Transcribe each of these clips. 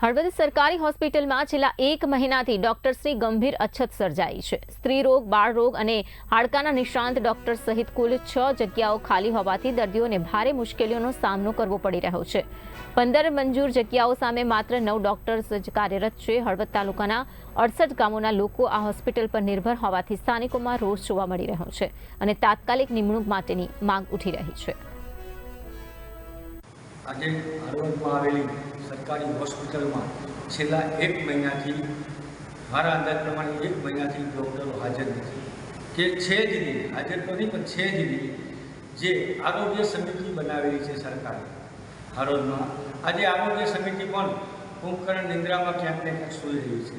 હળવદ સરકારી હોસ્પિટલમાં છેલ્લા 1 મહિનાથી ડોક્ટર્સની ગંભીર અછત સર્જાઈ છે। સ્ત્રી રોગ, બાળ રોગ અને હાડકાના નિષ્ણાંત ડોક્ટર સહિત કુલ 6 જગ્યાઓ ખાલી હોવાથી દર્દીઓને ભારે મુશ્કેલીઓનો સામનો કરવો પડી રહ્યો છે। 15 મંજૂર જગ્યાઓ સામે માત્ર 9 ડોક્ટર્સ જ કાર્યરત છે। હળવદ તાલુકાના 68 ગામોના લોકો આ હોસ્પિટલ પર નિર્ભર હોવાથી સ્થાનિકોમાં રોષ જોવા મળી રહ્યો છે અને તાત્કાલિક નિમણૂક માટેની માંગ ઉઠી રહી છે। આજે હળવદમાં આવેલી સરકારી હોસ્પિટલમાં છેલ્લા 1 મહિનાથી મારા અંદાજ પ્રમાણે 1 મહિનાથી ડૉક્ટરો હાજર નથી કે છે જ નહીં, હાજર તો નહીં પણ છે જ નહીં। જે આરોગ્ય સમિતિ બનાવેલી છે સરકારે હળવદમાં, આજે આરોગ્ય સમિતિ પણ કુંભકર્ણ નિંદ્રામાં ક્યાંક ને ક્યાંક સૂઈ રહી છે।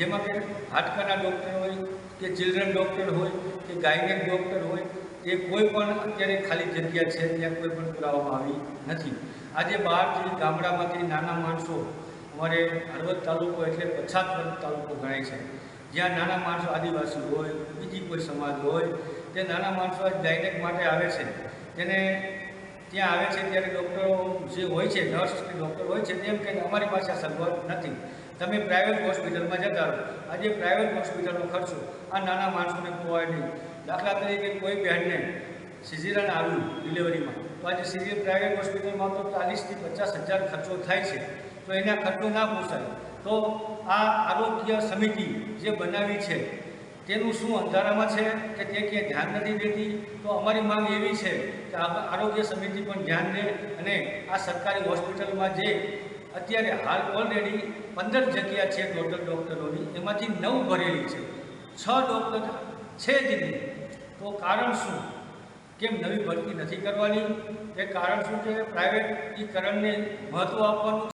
જેમાં કે હાડકાના ડૉક્ટર હોય કે ચિલ્ડ્રન ડૉક્ટર હોય કે ગાયનેક ડૉક્ટર હોય, એ કોઈ પણ અત્યારે ખાલી જગ્યા છે ત્યાં કોઈ પણ પુરાવામાં આવી નથી। આજે બહારથી ગામડામાંથી નાના માણસો, અમારે હળવદ તાલુકો એટલે પછાત વર્ગ તાલુકો ગણાય છે, જ્યાં નાના માણસો આદિવાસી હોય, બીજી કોઈ સમાજ હોય, તે નાના માણસો ગાયનેક માટે આવે છે। તેને ત્યાં આવે છે ત્યારે ડૉક્ટરો જે હોય છે, નર્સ કે ડૉક્ટર હોય છે, તેમ કે અમારી પાસે આ સગવડ નથી, તમે પ્રાઇવેટ હોસ્પિટલમાં જતા રહો। આજે પ્રાઇવેટ હોસ્પિટલનો ખર્ચો આ નાના માણસોને પોવાય નહીં। દાખલા તરીકે કોઈ બહેનને સિઝેરિયન આવ્યું ડિલિવરીમાં, તો આજે સિઝેરિયન પ્રાઇવેટ હોસ્પિટલમાં તો 40,000 થી 50,000 ખર્ચો થાય છે, તો એના ખર્ચો ના પોસાય। તો આ આરોગ્ય સમિતિ જે બનાવી છે તેનું શું અંધારામાં છે કે તે ક્યાંય ધ્યાન નથી દેતી? તો અમારી માંગ એવી છે કે આરોગ્ય સમિતિ પણ ધ્યાન દે અને આ સરકારી હોસ્પિટલમાં જે અત્યારે હાલ ઓલરેડી 15 જગ્યા છે ટોટલ ડૉક્ટરોની, એમાંથી 9 ભરેલી છે, 6 ડૉક્ટર છે જ નહીં। તો કારણ શું? કેમ નવી ભરતી નથી કરવાની? એ કારણ શું કે પ્રાઇવેટીકરણને મહત્ત્વ આપવાનું